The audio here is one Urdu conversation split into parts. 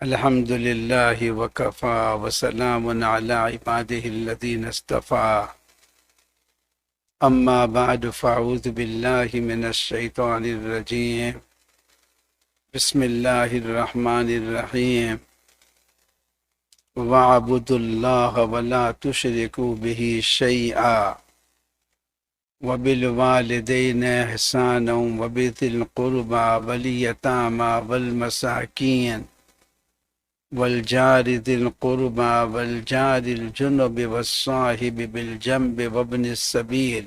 الحمد لله وكفى وسلام على عباده الذين اصطفى أما بعد فأعوذ بالله من الشيطان الرجيم بسم الله الرحمن الرحيم واعبدوا الله ولا تشركوا به شيئا وبالوالدين إحسانا وبذي القربى واليتامى والمساكين والجار ذي القربى والجار الجنب والصاحب بالجنب وابن السبيل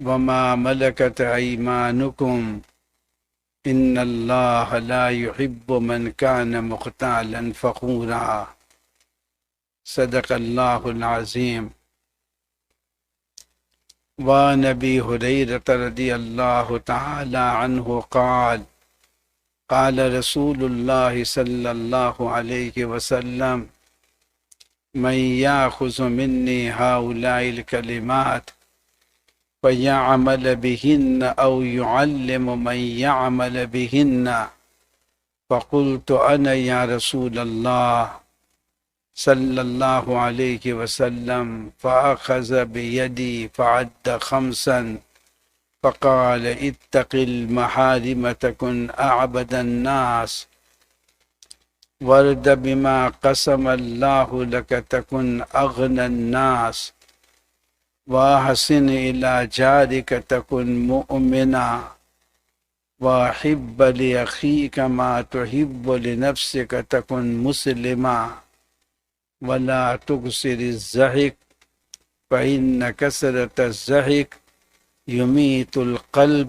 وما ملكت أيمانكم إن الله لا يحب من كان مختالا فخورا صدق الله العظيم. وعن أبي هريرة رضي الله تعالى عنه قال قال رسول الله صلى الله عليه وسلم من يأخذ مني هؤلاء الكلمات فيعمل بهن أو يعلم من يعمل بهن فقلت أنا يا رسول الله صلى الله عليه وسلم فأخذ بيدي فعد خمسا فقال اتق المحارم تكن أعبد الناس وارض بما قسم الله لك تكن أغنى الناس وأحسن إلى جارك تكن مؤمنا وأحب لأخيك ما تحب لنفسك تكن مسلما ولا تكسر الضحك فإن كسرة الضحك يميت القلب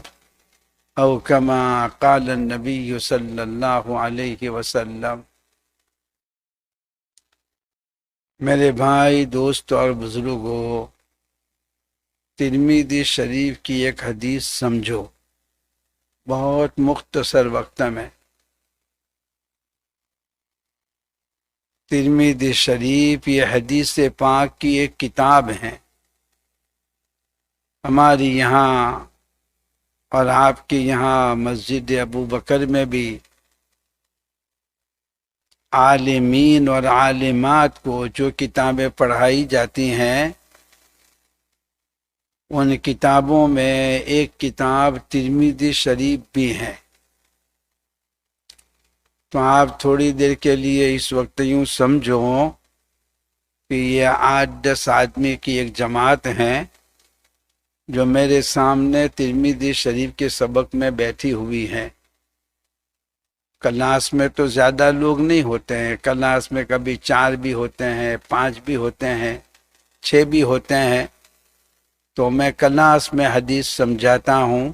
او كما قال النبی صلی اللہ علیہ وسلم. میرے بھائی، دوست اور بزرگوں، ترمذی شریف کی ایک حدیث سمجھو، بہت مختصر وقت میں. ترمذی شریف یہ حدیث پاک کی ایک کتاب ہے. ہماری یہاں اور آپ کے یہاں مسجد ابو بکر میں بھی عالمین اور عالمات کو جو کتابیں پڑھائی جاتی ہیں، ان کتابوں میں ایک کتاب ترمذی شریف بھی ہے. تو آپ تھوڑی دیر کے لیے اس وقت یوں سمجھو کہ یہ 8-10 آدمی کی ایک جماعت ہیں جو میرے سامنے ترمذی شریف کے سبق میں بیٹھی ہوئی ہے. کلاس میں تو زیادہ لوگ نہیں ہوتے ہیں، کلاس میں کبھی 4 بھی ہوتے ہیں، 5 بھی ہوتے ہیں، 6 بھی ہوتے ہیں. تو میں کلاس میں حدیث سمجھاتا ہوں،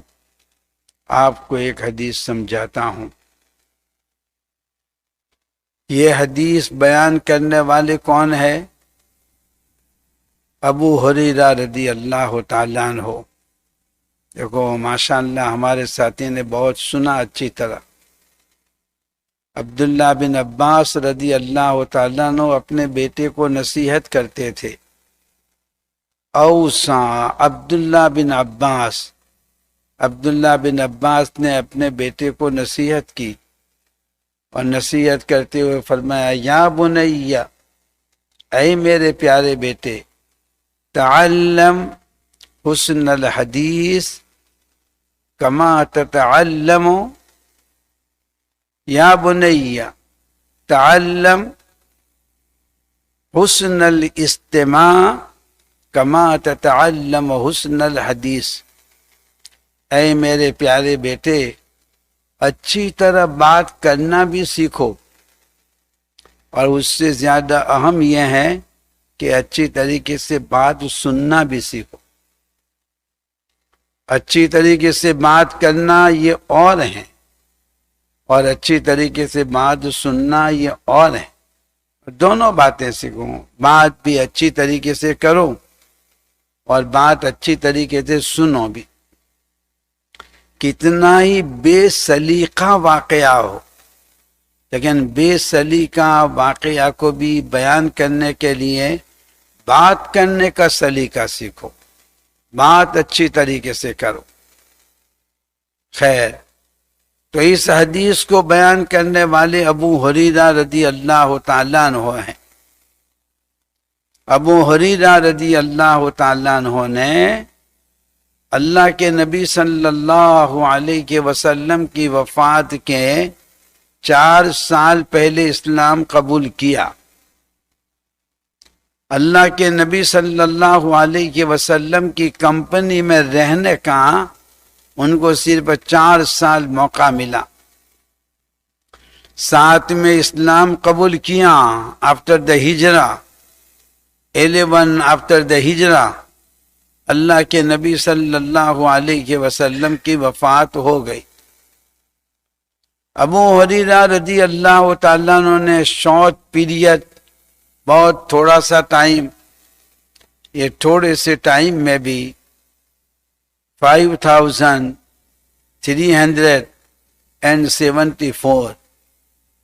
آپ کو ایک حدیث سمجھاتا ہوں. یہ حدیث بیان کرنے والے کون ہے؟ ابو ہریرہ رضی اللہ تعالیٰ عنہ. دیکھو ماشاءاللہ ہمارے ساتھی نے بہت سنا اچھی طرح. عبداللہ بن عباس رضی اللہ تعالیٰ عنہ اپنے بیٹے کو نصیحت کرتے تھے. اوصى عبداللہ بن عباس، عبداللہ بن عباس نے اپنے بیٹے کو نصیحت کی اور نصیحت کرتے ہوئے فرمایا یا بنی، اے میرے پیارے بیٹے، تعلم حسن الحدیث کما تتعلم، یا بنی تعلم حسن الاستماع کما تتعلم حسن الحدیث. اے میرے پیارے بیٹے، اچھی طرح بات کرنا بھی سیکھو، اور اس سے زیادہ اہم یہ ہے کہ اچھی طریقے سے بات سننا بھی سیکھو. اچھی طریقے سے بات کرنا یہ اور ہے، اور اچھی طریقے سے بات سننا یہ اور ہے. دونوں باتیں سیکھو، بات بھی اچھی طریقے سے کرو اور بات اچھی طریقے سے سنو بھی. کتنا ہی بے سلیقہ واقعہ ہو، لیکن بے سلیقہ واقعہ کو بھی بیان کرنے کے لیے بات کرنے کا سلیقہ سیکھو، بات اچھی طریقے سے کرو. خیر، تو اس حدیث کو بیان کرنے والے ابو ہریرہ رضی اللہ تعالیٰ عنہ ہیں۔ ابو ہریرہ رضی اللہ تعالیٰ عنہ نے اللہ کے نبی صلی اللہ علیہ وسلم کی وفات کے 4 سال پہلے اسلام قبول کیا۔ اللہ کے نبی صلی اللہ علیہ وسلم کی کمپنی میں رہنے کا ان کو صرف 4 سال موقع ملا۔ ساتھ میں اسلام قبول کیا آفٹر دا ہجرہ، 11 آفٹر دا ہجرہ اللہ کے نبی صلی اللہ علیہ وسلم کی وفات ہو گئی۔ ابو ہریرہ رضی اللہ تعالیٰ عنہ نے شارٹ پیریڈ، بہت تھوڑا سا ٹائم، یہ تھوڑے سے ٹائم میں بھی 5374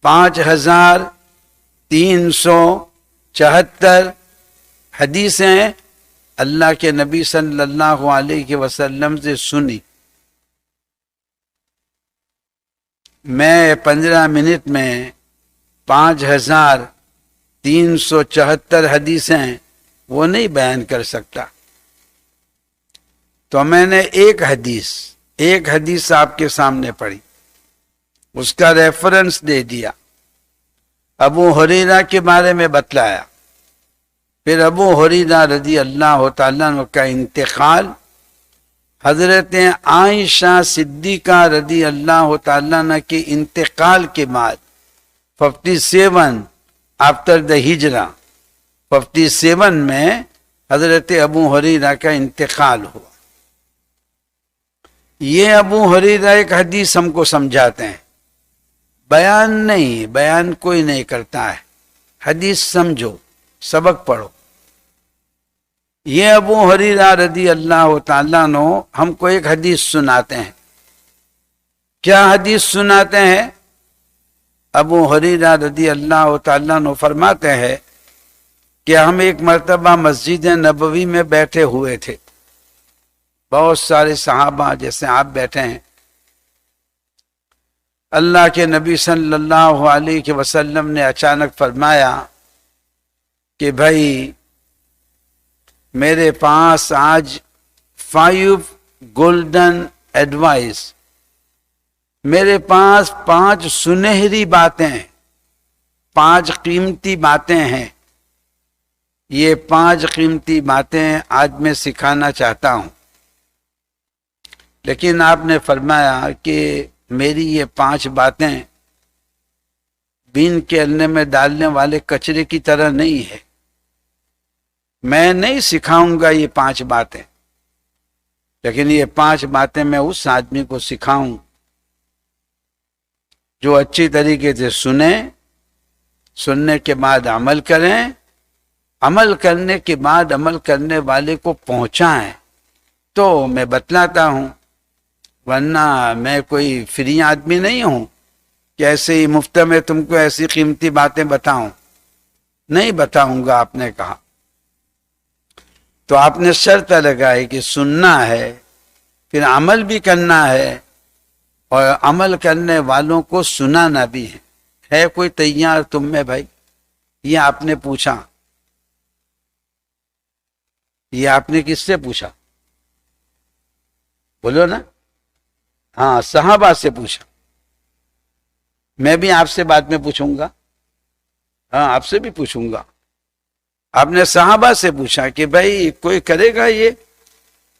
5374 حدیثیں اللہ کے نبی صلی اللہ علیہ وسلم سے سنی۔ میں 15 منٹ میں 5374 حدیثیں وہ نہیں بیان کر سکتا، تو میں نے ایک حدیث آپ کے سامنے پڑھی، اس کا ریفرنس دے دیا، ابو ہریرہ کے بارے میں بتلایا۔ پھر ابو ہریرہ رضی اللہ تعالیٰ عنہ کا انتقال حضرت عائشہ صدیقہ رضی اللہ تعالیٰ عنہ کے انتقال کے بعد 57 آفٹر دا ہجرہ، 57 میں حضرت ابو ہریرہ کا انتقال ہوا۔ یہ ابو ہریرہ ایک حدیث ہم کو سمجھاتے ہیں، بیان کوئی نہیں کرتا ہے، حدیث سمجھو، سبق پڑھو۔ یہ ابو ہریرہ رضی اللہ تعالیٰ عنہ ہم کو ایک حدیث سناتے ہیں۔ کیا حدیث سناتے ہیں؟ ابو ہریرہ رضی اللہ تعالیٰ عنہ فرماتے ہیں کہ ہم ایک مرتبہ مسجد نبوی میں بیٹھے ہوئے تھے، بہت سارے صحابہ جیسے آپ بیٹھے ہیں۔ اللہ کے نبی صلی اللہ علیہ وسلم نے اچانک فرمایا کہ بھائی میرے پاس آج 5 گولڈن ایڈوائس، میرے پاس 5 سنہری باتیں، 5 قیمتی باتیں ہیں۔ یہ 5 قیمتی باتیں آج میں سکھانا چاہتا ہوں، لیکن آپ نے فرمایا کہ میری یہ 5 باتیں بین کے النے میں ڈالنے والے کچرے کی طرح نہیں ہے، میں نہیں سکھاؤں گا یہ 5 باتیں، لیکن یہ 5 باتیں میں اس آدمی کو سکھاؤں جو اچھی طریقے سے سننے کے بعد عمل کریں، عمل کرنے کے بعد عمل کرنے والے کو پہنچائیں۔ تو میں بتلاتا ہوں، ورنہ میں کوئی فری آدمی نہیں ہوں کہ ایسے ہی مفت میں تم کو ایسی قیمتی باتیں بتاؤں، نہیں بتاؤں گا، آپ نے کہا۔ تو آپ نے شرط لگائی کہ سننا ہے، پھر عمل بھی کرنا ہے، اور عمل کرنے والوں کو سنانا بھی ہے کوئی تیار تم میں بھائی؟ یہ آپ نے پوچھا، یہ آپ نے کس سے پوچھا؟ بولو نا۔ ہاں، صحابہ سے پوچھا۔ میں بھی آپ سے بعد میں پوچھوں گا، ہاں آپ سے بھی پوچھوں گا۔ آپ نے صحابہ سے پوچھا کہ بھائی کوئی کرے گا یہ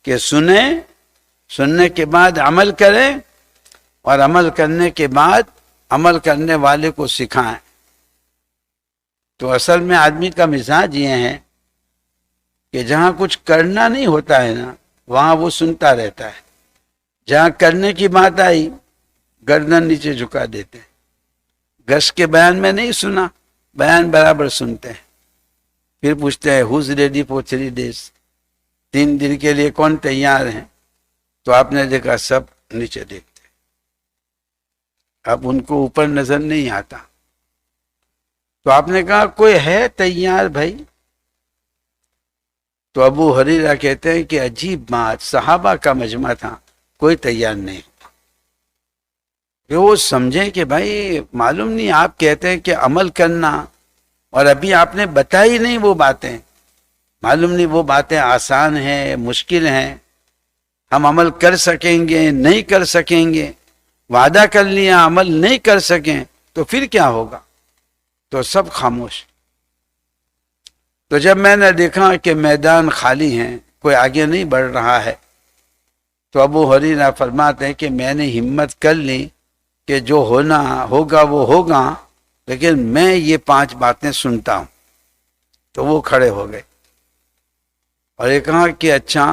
کہ سننے کے بعد عمل کریں، اور عمل کرنے کے بعد عمل کرنے والے کو سکھائیں؟ تو اصل میں آدمی کا مزاج یہ ہے کہ جہاں کچھ کرنا نہیں ہوتا ہے نا، وہاں وہ سنتا رہتا ہے، جہاں کرنے کی بات آئی گردن نیچے جھکا دیتے ہیں۔ گش کے بیان میں نہیں سنا، بیان برابر سنتے ہیں، پھر پوچھتے ہیں ہوز ریڈی فور 3 days، 3 دن کے لیے کون تیار ہیں؟ تو آپ نے دیکھا سب نیچے دیکھتے، اب ان کو اوپر نظر نہیں آتا۔ تو آپ نے کہا کوئی ہے تیار بھائی؟ تو ابو ہریرہ کہتے ہیں کہ عجیب بات، صحابہ کا مجمع تھا، کوئی تیار نہیں ہوا۔ کہ وہ سمجھیں کہ بھائی معلوم نہیں، آپ کہتے ہیں کہ عمل کرنا، اور ابھی آپ نے بتائی نہیں وہ باتیں، معلوم نہیں وہ باتیں آسان ہیں مشکل ہیں، ہم عمل کر سکیں گے نہیں کر سکیں گے، وعدہ کر لیا عمل نہیں کر سکیں تو پھر کیا ہوگا؟ تو سب خاموش۔ تو جب میں نے دیکھا کہ میدان خالی ہیں، کوئی آگے نہیں بڑھ رہا ہے، تو ابو ہریرہ فرماتے ہیں کہ میں نے ہمت کر لی کہ جو ہونا ہوگا وہ ہوگا، لیکن میں یہ 5 باتیں سنتا ہوں۔ تو وہ کھڑے ہو گئے اور یہ کہا کہ اچھا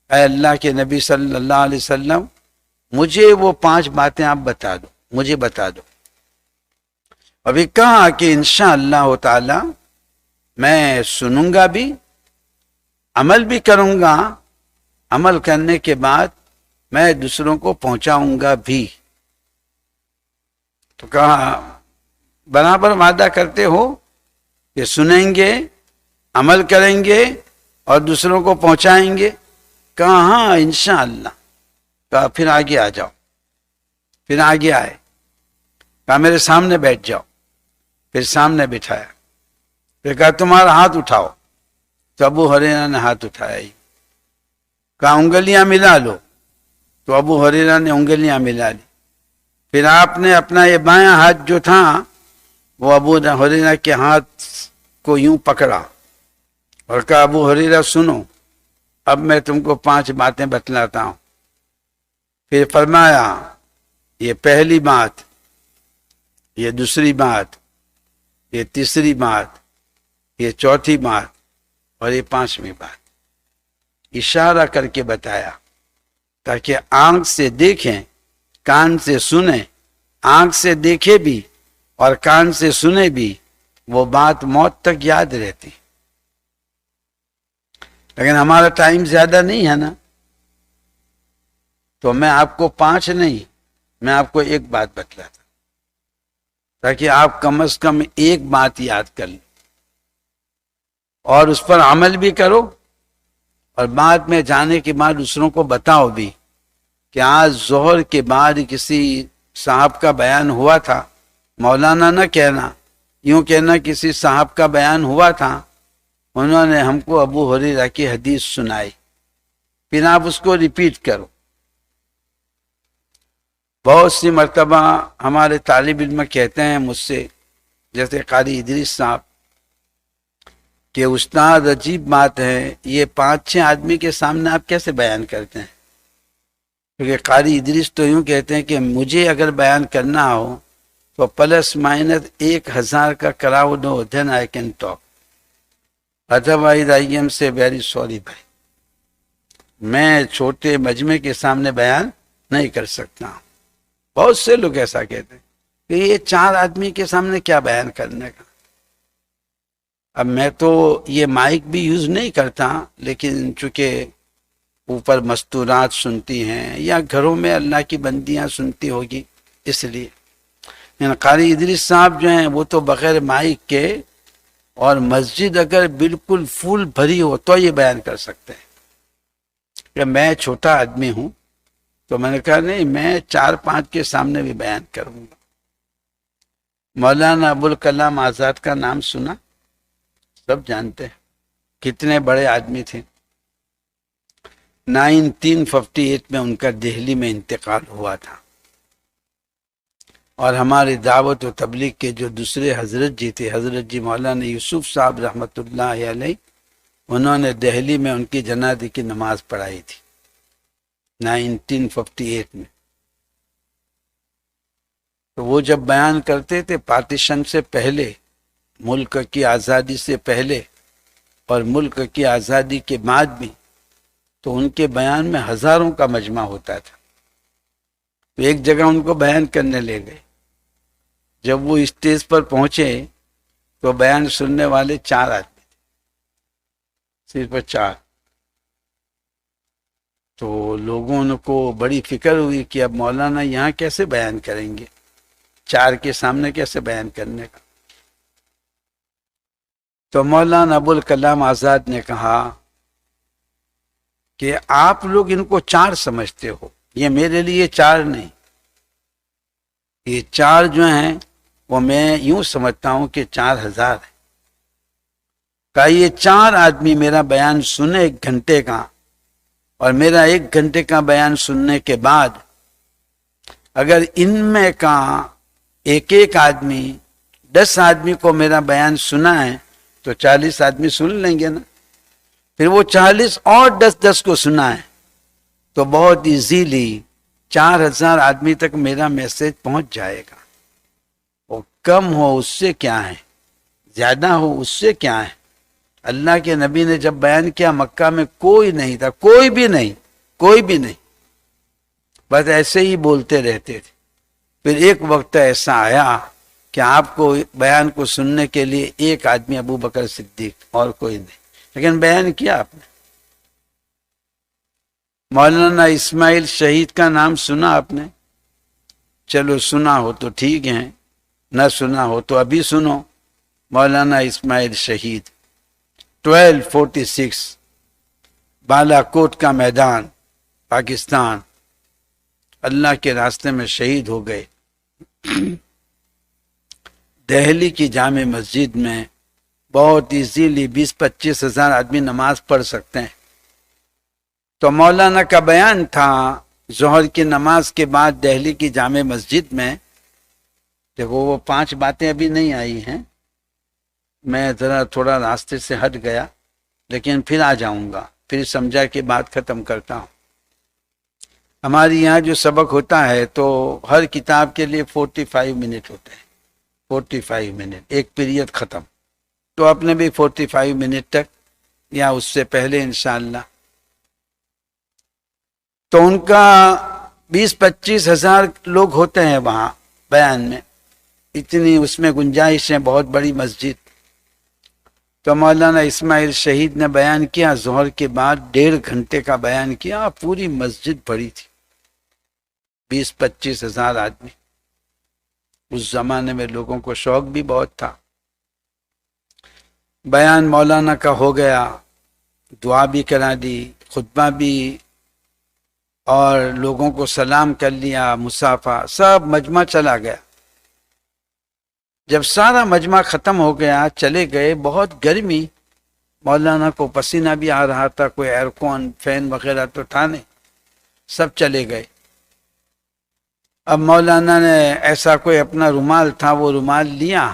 اے اللہ کے نبی صلی اللہ علیہ وسلم، مجھے وہ 5 باتیں آپ بتا دو، مجھے بتا دو۔ ابھی کہا کہ انشاءاللہ تعالی میں سنوں گا بھی، عمل بھی کروں گا، عمل کرنے کے بعد میں دوسروں کو پہنچاؤں گا بھی۔ تو کہا برابر وعدہ کرتے ہو کہ سنیں گے، عمل کریں گے اور دوسروں کو پہنچائیں گے؟ کہا ہاں انشاءاللہ۔ کہا پھر آگے آ جاؤ۔ پھر آگے آئے، کہا میرے سامنے بیٹھ جاؤ۔ پھر سامنے بٹھایا، پھر کہا تمہارا ہاتھ اٹھاؤ۔ تو ابو ہریرہ نے ہاتھ اٹھایا ہی۔ کہا انگلیاں ملا لو۔ تو ابو ہریرہ نے انگلیاں ملا لی۔ پھر آپ نے اپنا یہ بایاں ہاتھ جو تھا وہ ابو ہریرہ کے ہاتھ کو یوں پکڑا اور کہا ابو ہریرہ سنو، اب میں تم کو 5 باتیں بتلاتا ہوں۔ پھر فرمایا یہ پہلی بات، یہ دوسری بات، یہ تیسری بات، یہ چوتھی بات اور یہ 5ویں بات۔ اشارہ کر کے بتایا تاکہ آنکھ سے دیکھیں، کان سے سنیں، آنکھ سے دیکھے بھی اور کان سے سنے بھی، وہ بات موت تک یاد رہتی۔ لیکن ہمارا ٹائم زیادہ نہیں ہے نا، تو میں آپ کو 5 نہیں، میں آپ کو ایک بات بتلاتا تاکہ آپ کم از کم ایک بات یاد کر لیں اور اس پر عمل بھی کرو، اور بعد میں جانے کے بعد دوسروں کو بتاؤ بھی کہ آج ظہر کے بعد کسی صاحب کا بیان ہوا تھا، مولانا نہ کہنا، یوں کہنا کسی صاحب کا بیان ہوا تھا، انہوں نے ہم کو ابو ہریرہ کی حدیث سنائی، پھر آپ اس کو ریپیٹ کرو۔ بہت سی مرتبہ ہمارے طالب علم کہتے ہیں مجھ سے، جیسے قاری ادریس صاحب، کہ استاد عجیب بات ہے، یہ 5-6 آدمی کے سامنے آپ کیسے بیان کرتے ہیں؟ کیونکہ قاری ادریس تو یوں کہتے ہیں کہ مجھے اگر بیان کرنا ہو تو پلس مائنس 1000 کا کراؤڈ ہو، then I can talk, otherwise I am say very sorry بھائی، میں چھوٹے مجمع کے سامنے بیان نہیں کر سکتا ہوں۔ بہت سے لوگ ایسا کہتے ہیں کہ یہ 4 آدمی کے سامنے کیا بیان کرنے کا۔ اب میں تو یہ مائک بھی یوز نہیں کرتا، لیکن چونکہ اوپر مستورات سنتی ہیں یا گھروں میں اللہ کی بندیاں سنتی ہوگی، اس لیے۔ یعنی قاری ادریس صاحب جو ہیں وہ تو بغیر مائک کے، اور مسجد اگر بالکل فل بھری ہو تو یہ بیان کر سکتے ہیں کہ میں چھوٹا آدمی ہوں، تو میں نے کہا نہیں، میں 4-5 کے سامنے بھی بیان کروں گا۔ مولانا ابوالکلام آزاد کا نام سنا؟ سب جانتے ہیں، کتنے بڑے آدمی تھے۔ 1958 میں ان کا دہلی میں انتقال ہوا تھا، اور ہماری دعوت و تبلیغ کے جو دوسرے حضرت جی تھے، حضرت جی مولانا یوسف صاحب رحمۃ اللہ علیہ، انہوں نے دہلی میں ان کی جنازے کی نماز پڑھائی تھی 1958 میں۔ تو وہ جب بیان کرتے تھے پارٹیشن سے پہلے، ملک کی آزادی سے پہلے اور ملک کی آزادی کے بعد بھی، تو ان کے بیان میں ہزاروں کا مجمع ہوتا تھا۔ تو ایک جگہ ان کو بیان کرنے لے گئے، جب وہ اسٹیج پر پہنچے تو بیان سننے والے 4 آدمی تھے، صرف 4۔ تو لوگوں کو بڑی فکر ہوئی کہ اب مولانا یہاں کیسے بیان کریں گے، 4 کے سامنے کیسے بیان کرنے کا۔ تو مولانا ابوالکلام آزاد نے کہا کہ آپ لوگ ان کو 4 سمجھتے ہو، یہ میرے لیے 4 نہیں، یہ 4 جو ہیں وہ میں یوں سمجھتا ہوں کہ 4000 ہے. کہ یہ 4 آدمی میرا بیان سنے 1 گھنٹے کا، اور میرا 1 گھنٹے کا بیان سننے کے بعد اگر ان میں کا ایک آدمی 10 آدمی کو میرا بیان سنا ہے تو 40 آدمی سن لیں گے نا. پھر وہ 40 اور 10 کو سنا ہے تو بہت ایزیلی 4000 آدمی تک میرا میسج پہنچ جائے گا. وہ کم ہو اس سے کیا ہے، زیادہ ہو اس سے کیا ہے. اللہ کے نبی نے جب بیان کیا مکہ میں کوئی نہیں تھا، کوئی بھی نہیں، بس ایسے ہی بولتے رہتے تھے. پھر ایک وقت ایسا آیا کہ آپ کو بیان کو سننے کے لیے 1 آدمی ابو بکر صدیق اور کوئی نہیں، لیکن بیان کیا آپ نے. مولانا اسماعیل شہید کا نام سنا آپ نے؟ چلو سنا ہو تو ٹھیک ہے، نہ سنا ہو تو ابھی سنو. مولانا اسماعیل شہید 1246 بالا کوٹ کا میدان پاکستان، اللہ کے راستے میں شہید ہو گئے. دہلی کی جامع مسجد میں بہت ایزیلی 20-25 ہزار آدمی نماز پڑھ سکتے ہیں. تو مولانا کا بیان تھا ظہر کی نماز کے بعد دہلی کی جامع مسجد میں. دیکھو وہ 5 باتیں ابھی نہیں آئی ہیں، میں ذرا تھوڑا راستے سے ہٹ گیا، لیکن پھر آ جاؤں گا، پھر سمجھا کہ بات ختم کرتا ہوں. ہماری یہاں جو سبق ہوتا ہے تو ہر کتاب کے لیے 45 منٹ ہوتے ہیں، 45 منٹ، ایک پیریڈ ختم. تو آپ نے بھی 45 منٹ تک یا اس سے پہلے انشاءاللہ. تو ان کا 20-25 ہزار لوگ ہوتے ہیں وہاں بیان میں، اتنی اس میں گنجائش ہے، بہت بڑی مسجد. تو مولانا اسماعیل شہید نے بیان کیا ظہر کے بعد 1.5 گھنٹے کا بیان کیا. پوری مسجد بھری تھی، 20-25 ہزار آدمی. اس زمانے میں لوگوں کو شوق بھی بہت تھا. بیان مولانا کا ہو گیا، دعا بھی کرا دی، خطبہ بھی، اور لوگوں کو سلام کر لیا، مصافحہ، سب مجمع چلا گیا. جب سارا مجمع ختم ہو گیا چلے گئے. بہت گرمی، مولانا کو پسینہ بھی آ رہا تھا، کوئی ایئرکون فین وغیرہ تو تھا نہیں، سب چلے گئے. اب مولانا نے ایسا کوئی اپنا رومال تھا، وہ رومال لیا،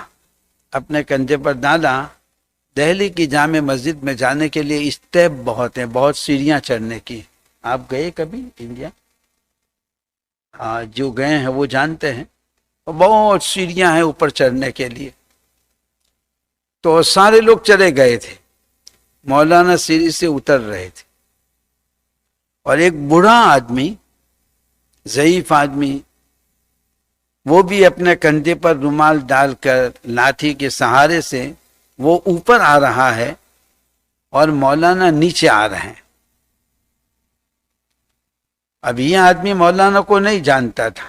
اپنے کندھے پر ڈالا. دہلی کی جامع مسجد میں جانے کے لیے اسٹیپ بہت ہیں، بہت سیڑھیاں چڑھنے کی. آپ گئے کبھی انڈیا؟ جو گئے ہیں وہ جانتے ہیں، بہت سیڑھیاں ہیں اوپر چڑھنے کے لیے. تو سارے لوگ چلے گئے تھے، مولانا سیڑھی سے اتر رہے تھے، اور ایک بوڑھا آدمی، ضعیف آدمی، وہ بھی اپنے کندھے پر رومال ڈال کر لاٹھی کے سہارے سے وہ اوپر آ رہا ہے اور مولانا نیچے آ رہے ہیں. اب یہ آدمی مولانا کو نہیں جانتا تھا.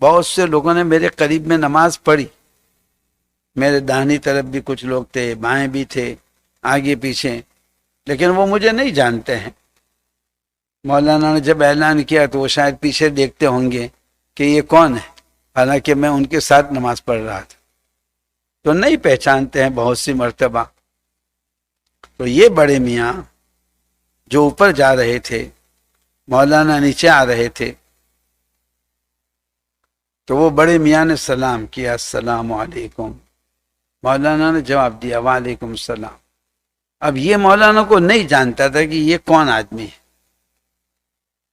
بہت سے لوگوں نے میرے قریب میں نماز پڑھی، میرے داہنی طرف بھی کچھ لوگ تھے، بائیں بھی تھے، آگے پیچھے، لیکن وہ مجھے نہیں جانتے ہیں. مولانا نے جب اعلان کیا تو وہ شاید پیچھے دیکھتے ہوں گے کہ یہ کون ہے، حالانکہ میں ان کے ساتھ نماز پڑھ رہا تھا. تو نہیں پہچانتے ہیں بہت سی مرتبہ. تو یہ بڑے میاں جو اوپر جا رہے تھے، مولانا نیچے آ رہے تھے، تو وہ بڑے میاں نے سلام کیا، السلام علیکم. مولانا نے جواب دیا وعلیکم السلام. اب یہ مولانا کو نہیں جانتا تھا کہ یہ کون آدمی ہے.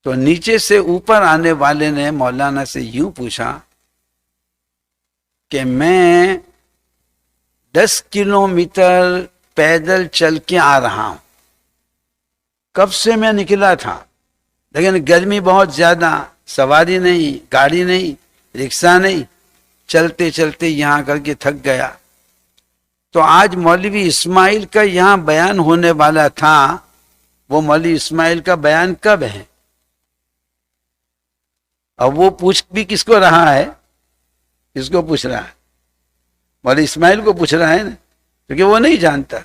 تو نیچے سے اوپر آنے والے نے مولانا سے یوں پوچھا کہ میں 10 کلومیٹر پیدل چل کے آ رہا ہوں، کب سے میں نکلا تھا، لیکن گرمی بہت زیادہ، سواری نہیں، گاڑی نہیں، رکشہ نہیں، چلتے چلتے یہاں کر کے تھک گیا. تو آج مولوی اسماعیل کا یہاں بیان ہونے والا تھا. وہ مولوی اسماعیل کا بیان کب ہے؟ اب وہ پوچھ بھی کس کو رہا ہے؟ کس کو پوچھ رہا ہے؟ مولوی اسماعیل کو پوچھ رہا ہے نا، کیونکہ وہ نہیں جانتا.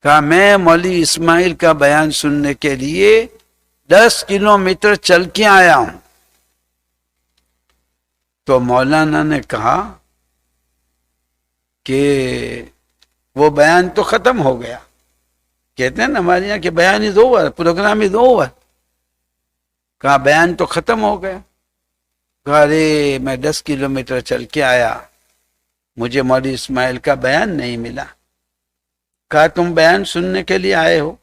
کہا میں مولوی اسماعیل کا بیان سننے کے لیے 10 کلومیٹر چل کے آیا ہوں. تو مولانا نے کہا کہ وہ بیان تو ختم ہو گیا. کہتے ہیں نا ہمارے یہاں کہ بیان از اوور، پروگرام از اوور. کہا بیان تو ختم ہو گیا. کہا ارے میں 10 کلومیٹر چل کے آیا، مجھے مولوی اسماعیل کا بیان نہیں ملا. کہا تم بیان سننے کے لیے آئے ہو؟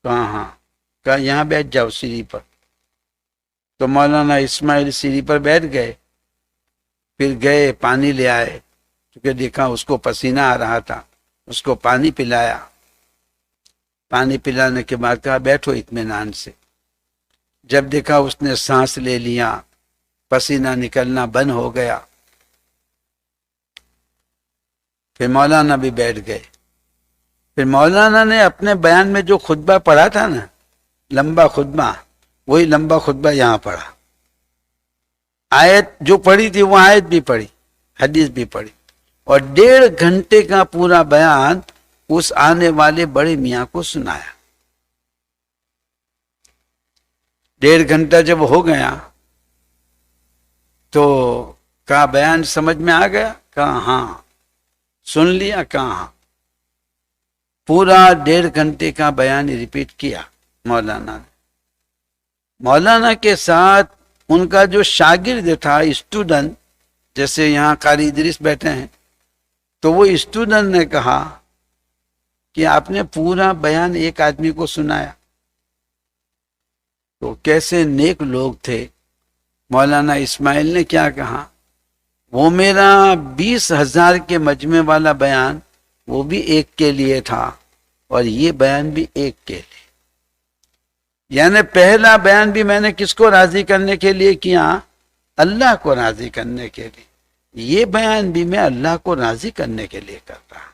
کہا ہاں. کہا یہاں بیٹھ جاؤ سیڑھی پر. تو مولانا اسماعیل سیڑھی پر بیٹھ گئے. پھر گئے پانی لے آئے، کیونکہ دیکھا اس کو پسینہ آ رہا تھا، اس کو پانی پلایا. پانی پلانے کے بعد کہا بیٹھو اطمینان سے. جب دیکھا اس نے سانس لے لیا، پسینہ نکلنا بند ہو گیا. پھر مولانا بھی بیٹھ گئے. پھر مولانا نے اپنے بیان میں جو خطبہ پڑھا تھا نا، لمبا خطبہ، وہی لمبا خطبہ یہاں پڑھا. آیت جو پڑھی تھی وہ آیت بھی پڑھی، حدیث بھی پڑھی، اور 1.5 گھنٹے کا پورا بیان اس آنے والے بڑے میاں کو سنایا. 1.5 گھنٹہ جب ہو گیا تو کہا بیان سمجھ میں آ گیا؟ کہا ہاں. سن لیا؟ کہا ہاں. پورا 1.5 گھنٹے کا بیان ریپیٹ کیا مولانا نے. مولانا کے ساتھ ان کا جو شاگرد تھا، اسٹوڈنٹ، جیسے یہاں قاری ادریس بیٹھے ہیں، تو وہ اسٹوڈنٹ نے کہا کہ آپ نے پورا بیان ایک آدمی کو سنایا. تو کیسے نیک لوگ تھے. مولانا اسماعیل نے کیا کہا، وہ میرا 20,000 کے مجمع والا بیان وہ بھی ایک کے لیے تھا، اور یہ بیان بھی ایک کے لیے. یعنی پہلا بیان بھی میں نے کس کو راضی کرنے کے لیے کیا؟ اللہ کو راضی کرنے کے لیے. یہ بیان بھی میں اللہ کو راضی کرنے کے لیے کر رہا.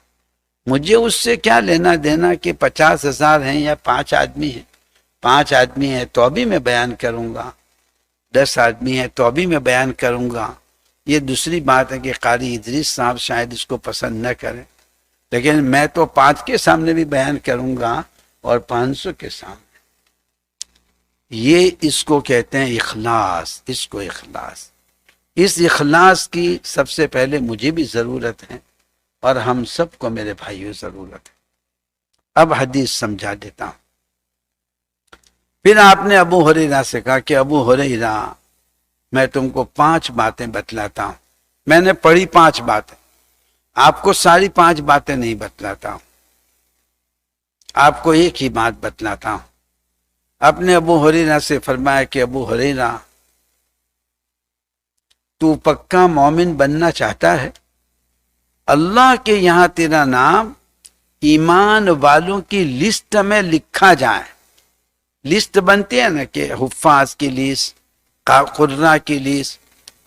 مجھے اس سے کیا لینا دینا کہ 50,000 ہیں یا 5 آدمی ہیں. 5 آدمی ہیں تو بھی میں بیان کروں گا، 10 آدمی ہیں تو بھی میں بیان کروں گا. یہ دوسری بات ہے کہ قاری ادریس صاحب شاید اس کو پسند نہ کریں، لیکن میں تو 5 کے سامنے بھی بیان کروں گا اور 500 کے سامنے. یہ اس کو کہتے ہیں اخلاص. اس کو اخلاص، اس اخلاص کی سب سے پہلے مجھے بھی ضرورت ہے، اور ہم سب کو میرے بھائیوں ضرورت ہے. اب حدیث سمجھا دیتا ہوں. پھر آپ نے ابو ہریرہ سے کہا کہ ابو ہریرہ میں تم کو 5 باتیں بتلاتا ہوں. میں نے پڑھی 5 باتیں، آپ کو ساری 5 باتیں نہیں بتلاتا ہوں، آپ کو ایک ہی بات بتلاتا ہوں. اپنے ابو ہریرہ سے فرمایا کہ ابو ہریرہ تو پکا مومن بننا چاہتا ہے؟ اللہ کے یہاں تیرا نام ایمان والوں کی لسٹ میں لکھا جائے. لسٹ بنتی ہے نا کہ حفاظ کی لسٹ، قراء کی لسٹ،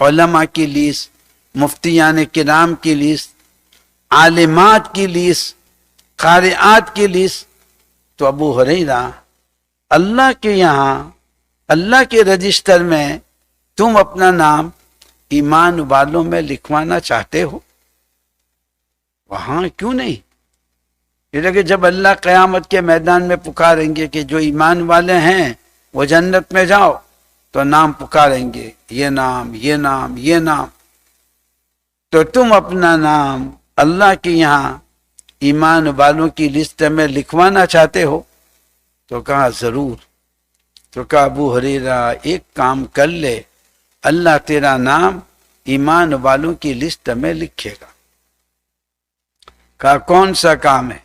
علماء کی لسٹ، مفتیان کرام کی لسٹ، عالمات کی لسٹ، قارئات کی لسٹ. تو ابو ہریرہ اللہ کے یہاں، اللہ کے رجسٹر میں تم اپنا نام ایمان والوں میں لکھوانا چاہتے ہو؟ وہاں کیوں نہیں؟ کہ جب اللہ قیامت کے میدان میں پکاریں گے کہ جو ایمان والے ہیں وہ جنت میں جاؤ، تو نام پکاریں گے، یہ نام، یہ نام، یہ نام. تو تم اپنا نام اللہ کے یہاں ایمان والوں کی لسٹ میں لکھوانا چاہتے ہو؟ تو کہا ضرور. تو کہا ابو ہریرہ ایک کام کر لے، اللہ تیرا نام ایمان والوں کی لسٹ میں لکھے گا. کہا کون سا کام ہے؟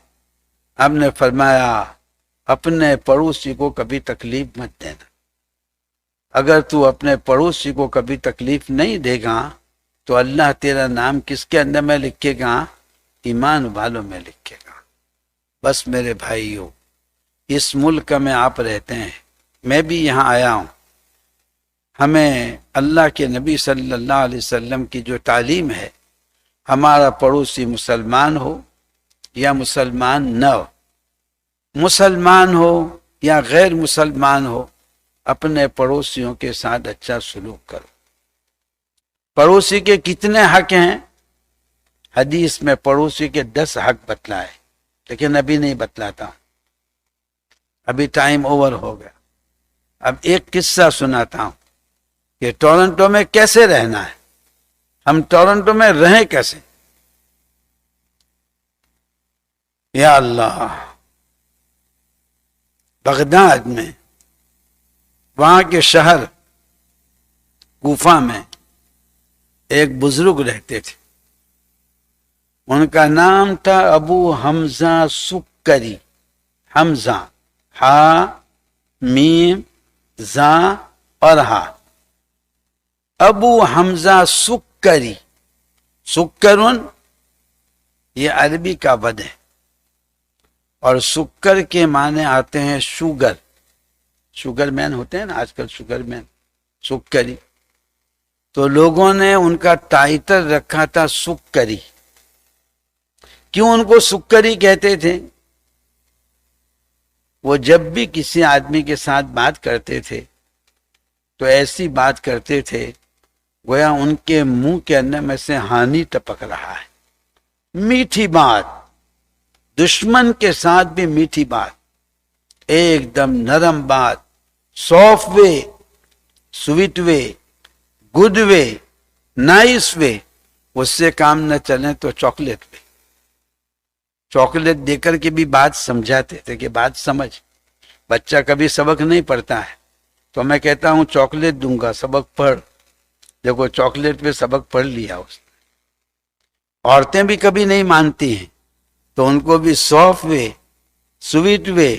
ہم نے فرمایا اپنے پڑوسی کو کبھی تکلیف مت دینا. اگر تو اپنے پڑوسی کو کبھی تکلیف نہیں دے گا تو اللہ تیرا نام کس کے اندر میں لکھے گا؟ ایمان والوں میں لکھے گا. بس میرے بھائیو، اس ملک میں آپ رہتے ہیں، میں بھی یہاں آیا ہوں. ہمیں اللہ کے نبی صلی اللہ علیہ وسلم کی جو تعلیم ہے، ہمارا پڑوسی مسلمان ہو یا مسلمان نہ ہو، مسلمان ہو یا غیر مسلمان ہو، اپنے پڑوسیوں کے ساتھ اچھا سلوک کرو. پڑوسی کے کتنے حق ہیں؟ حدیث میں پڑوسی کے 10 حق بتلائے، لیکن ابھی نہیں بتلاتا ہوں، ابھی ٹائم اوور ہو گیا. اب ایک قصہ سناتا ہوں کہ ٹورنٹو میں کیسے رہنا ہے. ہم ٹورنٹو میں رہیں کیسے؟ یا اللہ، بغداد میں، وہاں کے شہر کوفہ میں ایک بزرگ رہتے تھے، ان کا نام تھا ابو حمزہ سکری. حمزہ، ہا میم زا اور ہا، ابو حمزہ سکری. سکرن یہ عربی کا ود ہے، اور سکر کے معنی آتے ہیں شوگر. شوگر مین ہوتے ہیں نا آج کل، شوگر مین، سکری. تو لوگوں نے ان کا ٹائٹل رکھا تھا سکری. کیوں ان کو سکری کہتے تھے؟ وہ جب بھی کسی آدمی کے ساتھ بات کرتے تھے تو ایسی بات کرتے تھے گویا ان کے منہ کے اندر میں سے ہانی ٹپک رہا ہے. میٹھی بات، دشمن کے ساتھ بھی میٹھی بات، ایک دم نرم بات، سافٹ وے، سویٹ وے، گڈ وے، نائس وے. اس سے کام نہ چلے تو چاکلیٹ وے، چاکلیٹ دے کر کے بھی بات سمجھاتے تھے کہ بات سمجھ. بچہ کبھی سبق نہیں پڑھتا ہے تو میں کہتا ہوں چاکلیٹ دوں گا، سبق پڑھ. دیکھو چاکلیٹ پہ سبق پڑھ لیا اس نے. عورتیں بھی کبھی نہیں مانتی ہیں تو ان کو بھی soft way, sweet way,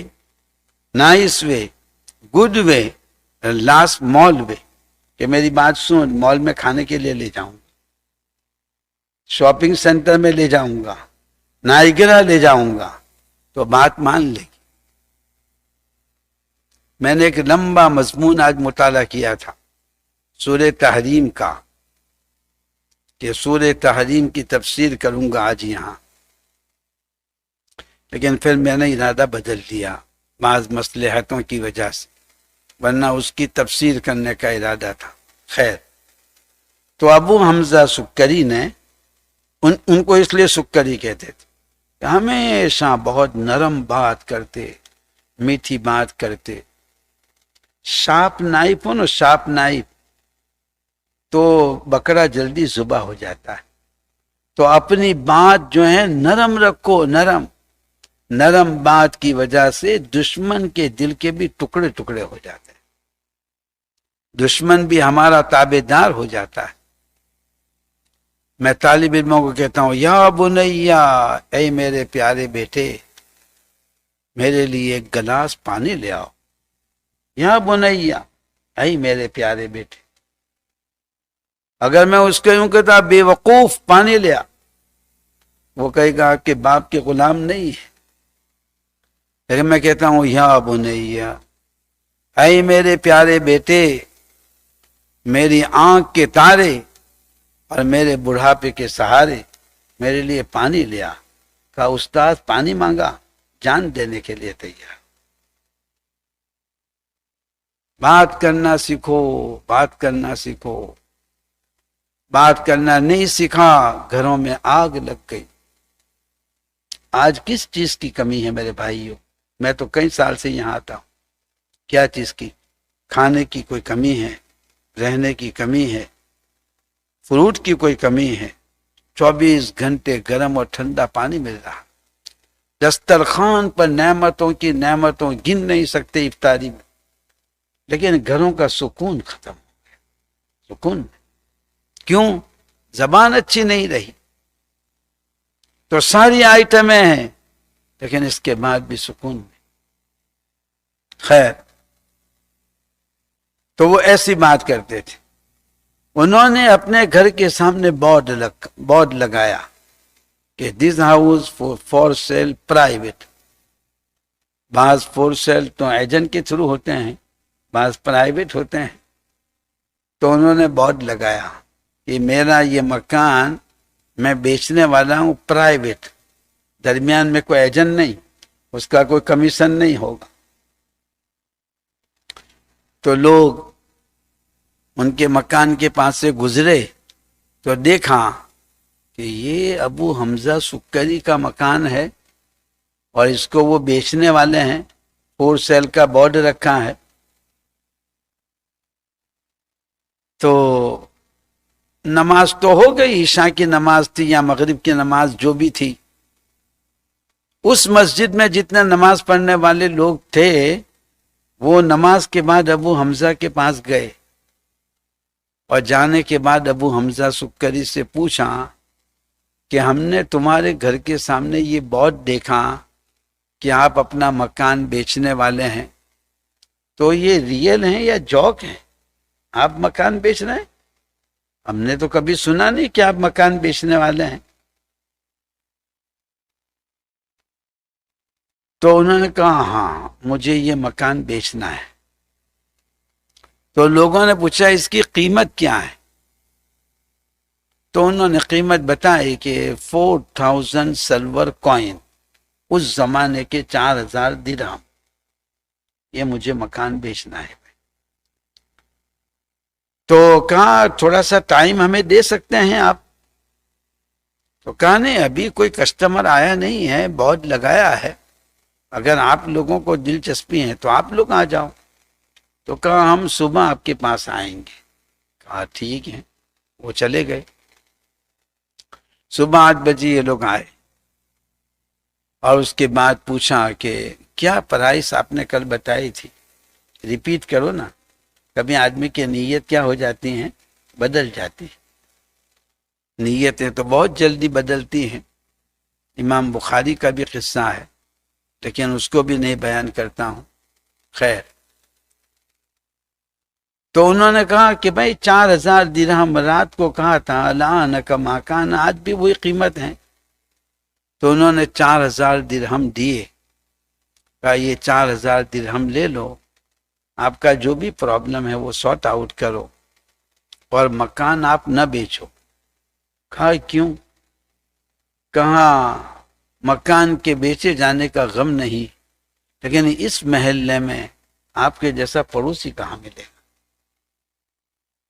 nice way, good way, last mall way, کہ میری بات سن، مال میں کھانے کے لیے لے جاؤں، شاپنگ سینٹر میں لے جاؤں گا، نائگرا لے جاؤں گا تو بات مان لے گی. میں نے ایک لمبا مضمون آج مطالعہ کیا تھا سورہ تحریم کا، کہ سورہ تحریم کی تفسیر کروں گا آج یہاں، لیکن پھر میں نے ارادہ بدل دیا بعض مصلحتوں کی وجہ سے، ورنہ اس کی تفسیر کرنے کا ارادہ تھا. خیر، تو ابو حمزہ سکری نے ان کو اس لیے سکری کہتے تھے کہ ہمیشہ بہت نرم بات کرتے، میٹھی بات کرتے. شارپ نائف ہو نا، شارپ نائف، تو بکرا جلدی ذبح ہو جاتا ہے. تو اپنی بات جو ہے نرم رکھو، نرم. نرم بات کی وجہ سے دشمن کے دل کے بھی ٹکڑے ٹکڑے ہو جاتے ہیں، دشمن بھی ہمارا تابع دار ہو جاتا ہے. میں طالب علموں کو کہتا ہوں، یا بنیا، اے میرے پیارے بیٹے، میرے لیے ایک گلاس پانی لے آؤ. یا بنیا، اے میرے پیارے بیٹے. اگر میں اس کو یوں کہتا بے وقوف پانی لیا، وہ کہے گا کہ باپ کے غلام نہیں ہے. لیکن میں کہتا ہوں یا بنیا، اے میرے پیارے بیٹے، میری آنکھ کے تارے اور میرے بڑھاپے کے سہارے میرے لیے پانی لیا. کہا استاد پانی مانگا، جان دینے کے لیے تیار. بات کرنا سیکھو، بات کرنا سیکھو. بات کرنا نہیں سیکھا، گھروں میں آگ لگ گئی. آج کس چیز کی کمی ہے میرے بھائیوں؟ میں تو کئی سال سے یہاں آتا ہوں. کیا چیز کی؟ کھانے کی کوئی کمی ہے، رہنے کی کمی ہے، فروٹ کی کوئی کمی ہے. 24 گھنٹے گرم اور ٹھنڈا پانی مل رہا، دسترخوان پر نعمتوں کی نعمتوں گن نہیں سکتے افطاری میں، لیکن گھروں کا سکون ختم ہو گیا. سکون کیوں؟ زبان اچھی نہیں رہی. تو ساری آئٹمیں ہیں لیکن اس کے بعد بھی سکون نہیں. خیر، تو وہ ایسی بات کرتے تھے. انہوں نے اپنے گھر کے سامنے بورڈ لگایا کہ this house for sale private. بعض فور سیل تو ایجنٹ کے تھرو ہوتے ہیں، بعض پرائیویٹ ہوتے ہیں. تو انہوں نے بورڈ لگایا کہ میرا یہ مکان میں بیچنے والا ہوں پرائیویٹ، درمیان میں کوئی ایجنٹ نہیں، اس کا کوئی کمیشن نہیں ہوگا. تو لوگ ان کے مکان کے پاس سے گزرے تو دیکھا کہ یہ ابو حمزہ سکری کا مکان ہے اور اس کو وہ بیچنے والے ہیں، فور سیل کا بورڈ رکھا ہے. تو نماز تو ہو گئی، عشاء کی نماز تھی یا مغرب کی نماز جو بھی تھی، اس مسجد میں جتنے نماز پڑھنے والے لوگ تھے وہ نماز کے بعد ابو حمزہ کے پاس گئے، اور جانے کے بعد ابو حمزہ سکری سے پوچھا کہ ہم نے تمہارے گھر کے سامنے یہ بورڈ دیکھا کہ آپ اپنا مکان بیچنے والے ہیں، تو یہ ریئل ہیں یا جوک ہیں؟ آپ مکان بیچ رہے ہیں؟ ہم نے تو کبھی سنا نہیں کہ آپ مکان بیچنے والے ہیں۔ تو انہوں نے کہا ہاں مجھے یہ مکان بیچنا ہے۔ تو لوگوں نے پوچھا اس کی قیمت کیا ہے؟ تو انہوں نے قیمت بتائی کہ 4000 سلور کوئن، اس زمانے کے 4000 درہم، یہ مجھے مکان بیچنا ہے۔ تو کہا تھوڑا سا ٹائم ہمیں دے سکتے ہیں آپ؟ تو کہا نہیں ابھی کوئی کسٹمر آیا نہیں ہے، بہت لگایا ہے، اگر آپ لوگوں کو دلچسپی ہے تو آپ لوگ آ جاؤ۔ تو کہا ہم صبح آپ کے پاس آئیں گے۔ کہا ٹھیک ہے، وہ چلے گئے۔ صبح 8 بجے یہ لوگ آئے اور اس کے بعد پوچھا کہ کیا پرائس آپ نے کل بتائی تھی، ریپیٹ کرو نا، کبھی آدمی کی نیت کیا ہو جاتی ہیں، بدل جاتی ہیں، نیتیں تو بہت جلدی بدلتی ہیں۔ امام بخاری کا بھی قصہ ہے لیکن اس کو بھی نہیں بیان کرتا ہوں، خیر۔ تو انہوں نے کہا کہ بھائی 4000 درہم رات کو کہا تھا، الان کما کان، آج بھی وہی قیمت ہے۔ تو انہوں نے 4000 درہم دیے، کہا یہ 4000 درہم لے لو، آپ کا جو بھی پرابلم ہے وہ سارٹ آؤٹ کرو، اور مکان آپ نہ بیچو۔ کہا کیوں؟ کہا مکان کے بیچے جانے کا غم نہیں، لیکن اس محلے میں آپ کے جیسا پڑوسی کہاں ملے گا،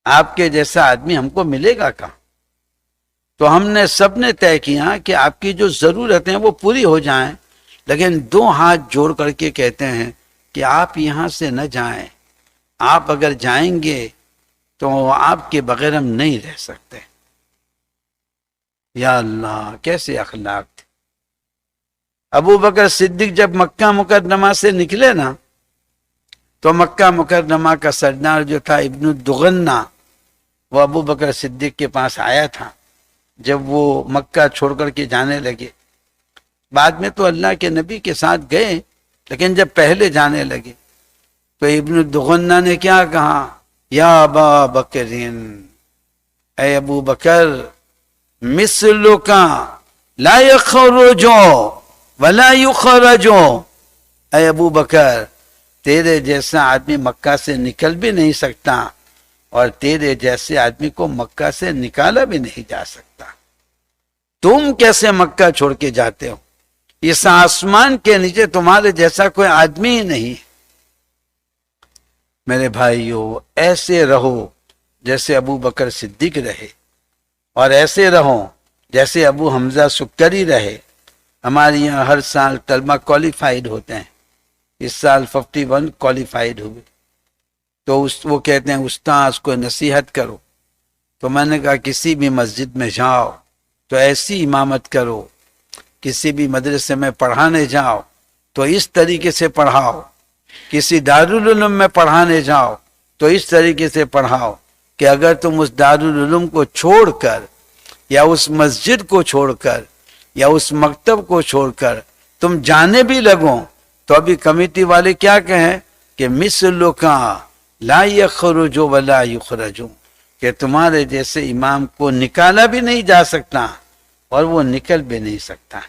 آپ کے جیسا آدمی ہم کو ملے گا کہاں؟ تو ہم نے سب نے طے کیا کہ آپ کی جو ضرورتیں وہ پوری ہو جائیں، لیکن 2 ہاتھ جوڑ کر کے کہتے ہیں کہ آپ یہاں سے نہ جائیں، آپ اگر جائیں گے تو آپ کے بغیر ہم نہیں رہ سکتے۔ یا اللہ کیسے اخلاق تھے۔ ابو بکر صدیق جب مکہ مکرمہ سے نکلے نا، تو مکہ مکرمہ کا سردار جو تھا ابن الدغنہ، وہ ابو بکر صدیق کے پاس آیا تھا جب وہ مکہ چھوڑ کر کے جانے لگے۔ بعد میں تو اللہ کے نبی کے ساتھ گئے، لیکن جب پہلے جانے لگے تو ابن الدغنہ نے کیا کہا، یا ابا بکرین، اے ابو بکر، مثلک لا یخرج ولا یخرج، اے ابو بکر تیرے جیسا آدمی مکہ سے نکل بھی نہیں سکتا، اور تیرے جیسے آدمی کو مکہ سے نکالا بھی نہیں جا سکتا۔ تم کیسے مکہ چھوڑ کے جاتے ہو؟ اس آسمان کے نیچے تمہارے جیسا کوئی آدمی ہی نہیں۔ میرے بھائیو، ایسے رہو جیسے ابو بکر صدیق رہے، اور ایسے رہو جیسے ابو حمزہ سکری رہے۔ ہمارے یہاں ہر سال طلبہ کوالیفائیڈ ہوتے ہیں، اس سال 51 کوالیفائیڈ ہوئے، تو وہ کہتے ہیں استاذ کو نصیحت کرو۔ تو میں نے کہا کسی بھی مسجد میں جاؤ تو ایسی امامت کرو، کسی بھی مدرسے میں پڑھانے جاؤ تو اس طریقے سے پڑھاؤ، کسی دارالعلوم میں پڑھانے جاؤ تو اس طریقے سے پڑھاؤ کہ اگر تم اس دارالعلوم کو چھوڑ کر، یا اس مسجد کو چھوڑ کر، یا اس مکتب کو چھوڑ کر تم جانے بھی لگو، تو ابھی کمیٹی والے کیا کہیں کہ مثلک لا یخرج ولا یخرج، کہ تمہارے جیسے امام کو نکالا بھی نہیں جا سکتا اور وہ نکل بھی نہیں سکتا۔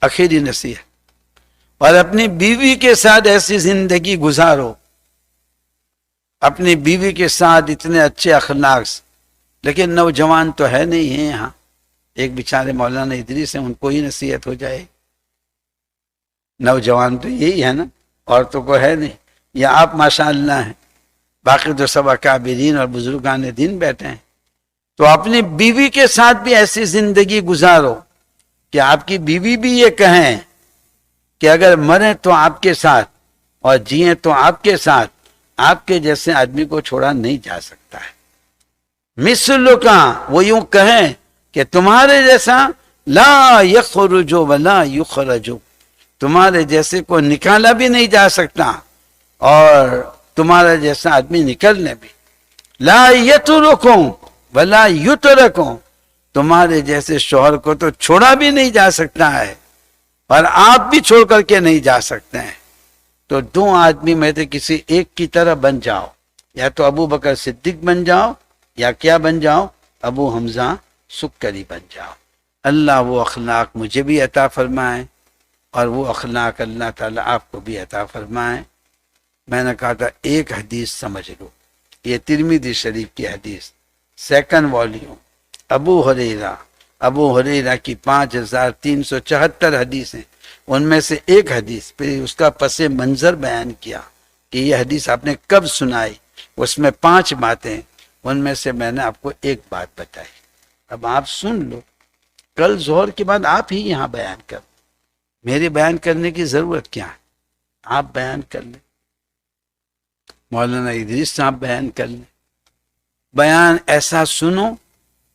آخری نصیحت، اور اپنی بیوی کے ساتھ ایسی زندگی گزارو، اپنی بیوی کے ساتھ اتنے اچھے اخلاق سے۔ لیکن نوجوان تو ہے نہیں ہیں یہاں، ایک بیچارے مولانا ادریس ہیں، ان کو ہی نصیحت ہو جائے۔ نوجوان تو یہی ہے نا، عورتوں کو ہے نہیں، یا آپ ماشاءاللہ ہیں، باقی تو سب اکابرین اور بزرگان دین بیٹھے ہیں۔ تو اپنی بیوی کے ساتھ بھی ایسی زندگی گزارو کہ آپ کی بیوی بھی یہ کہیں کہ اگر مریں تو آپ کے ساتھ اور جئیں تو آپ کے ساتھ، آپ کے جیسے آدمی کو چھوڑا نہیں جا سکتا ہے۔ مثل کا، وہ یوں کہیں کہ تمہارے جیسا، لا یخرج ولا یخرج، تمہارے جیسے کو نکالا بھی نہیں جا سکتا اور تمہارا جیسا آدمی نکلنے بھی، لا یترکم ولا یترکم، تمہارے جیسے شوہر کو تو چھوڑا بھی نہیں جا سکتا ہے اور آپ بھی چھوڑ کر کے نہیں جا سکتے ہیں۔ تو دو آدمی میں سے کسی ایک کی طرح بن جاؤ، یا تو ابو بکر صدیق بن جاؤ یا کیا بن جاؤ، ابو حمزہ سکری بن جاؤ۔ اللہ وہ اخلاق مجھے بھی عطا فرمائے اور وہ اخلاق اللہ تعالیٰ آپ کو بھی عطا فرمائے۔ میں نے کہا تھا ایک حدیث سمجھ لو، یہ ترمذی شریف کی حدیث، سیکنڈ والیوم، ابو ہریرہ کی 5374 حدیث ہیں، ان میں سے ایک حدیث پہ اس کا پس منظر بیان کیا کہ یہ حدیث آپ نے کب سنائی، اس میں 5 باتیں، ان میں سے میں نے آپ کو ایک بات بتائی۔ اب آپ سن لو، کل ظہر کے بعد آپ ہی یہاں بیان کر، میرے بیان کرنے کی ضرورت کیا ہے، آپ بیان کر لیں، مولانا ادریس صاحب بیان کر لیں، بیان ایسا سنو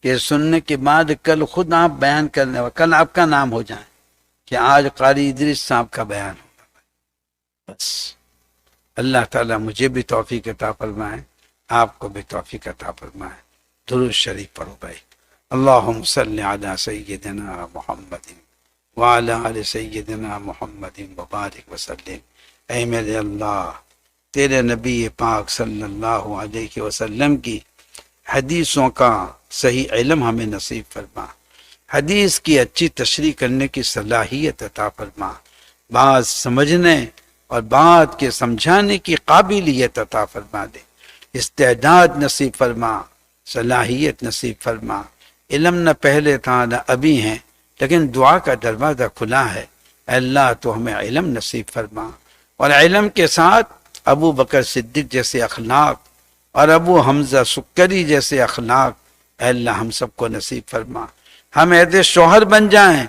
کہ سننے کے بعد کل خود آپ بیان کرنے، کل آپ کا نام ہو جائے کہ آج قاری ادریس صاحب کا بیان ہوگا۔ بس اللہ تعالیٰ مجھے بھی توفیق عطا فرمائے، آپ کو بھی توفیق عطا فرمائے۔ درود شریف پڑھو بھائی، اللہم صلی علی سیدنا محمد وعلی آل سیدنا محمد وبارک وسلم۔ اے میرے اللہ، تیرے نبی پاک صلی اللہ علیہ وسلم کی حدیثوں کا صحیح علم ہمیں نصیب فرما، حدیث کی اچھی تشریح کرنے کی صلاحیت عطا فرما، بات سمجھنے اور بات کے سمجھانے کی قابلیت عطا فرما دے، استعداد نصیب فرما، صلاحیت نصیب فرما۔ علم نہ پہلے تھا نہ ابھی ہیں، لیکن دعا کا دروازہ کھلا ہے، اے اللہ تو ہمیں علم نصیب فرما، اور علم کے ساتھ ابو بکر صدیق جیسے اخلاق اور ابو حمزہ سکری جیسے اخلاق اے اللہ ہم سب کو نصیب فرما۔ ہم ایسے شوہر بن جائیں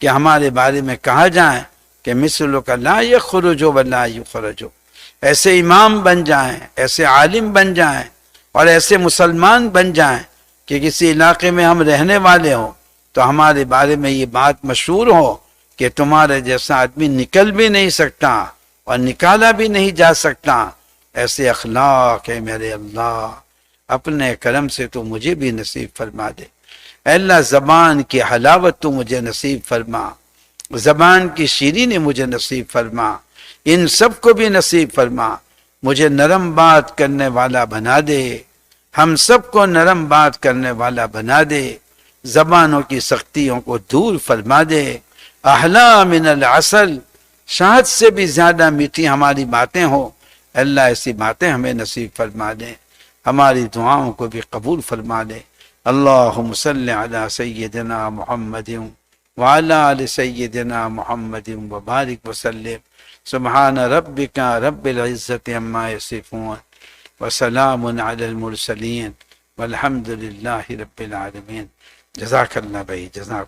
کہ ہمارے بارے میں کہا جائے کہ مثل کا لا یخرج ولا یخرج، ایسے امام بن جائیں، ایسے عالم بن جائیں اور ایسے مسلمان بن جائیں کہ کسی علاقے میں ہم رہنے والے ہوں تو ہمارے بارے میں یہ بات مشہور ہو کہ تمہارے جیسا آدمی نکل بھی نہیں سکتا اور نکالا بھی نہیں جا سکتا۔ ایسے اخلاق ہے میرے اللہ، اپنے کرم سے تو مجھے بھی نصیب فرما دے۔ اے اللہ زبان کی حلاوت تو مجھے نصیب فرما، زبان کی شیرینی مجھے نصیب فرما، ان سب کو بھی نصیب فرما، مجھے نرم بات کرنے والا بنا دے، ہم سب کو نرم بات کرنے والا بنا دے، زبانوں کی سختیوں کو دور فرما دے۔ احلا من العسل، شہد سے بھی زیادہ میٹھی ہماری باتیں ہوں، اللہ ایسی باتیں ہمیں نصیب فرما دے، ہماری دعاؤں کو بھی قبول فرما دے۔ اللہم صلی علی سیدنا محمد وعلی آل سیدنا محمد وبارک وسلم۔ سبحان ربک رب العزت عما یصفون وسلام علی المرسلین والحمد للہ رب العالمین۔ جزاک اللہ بھائی، جزاک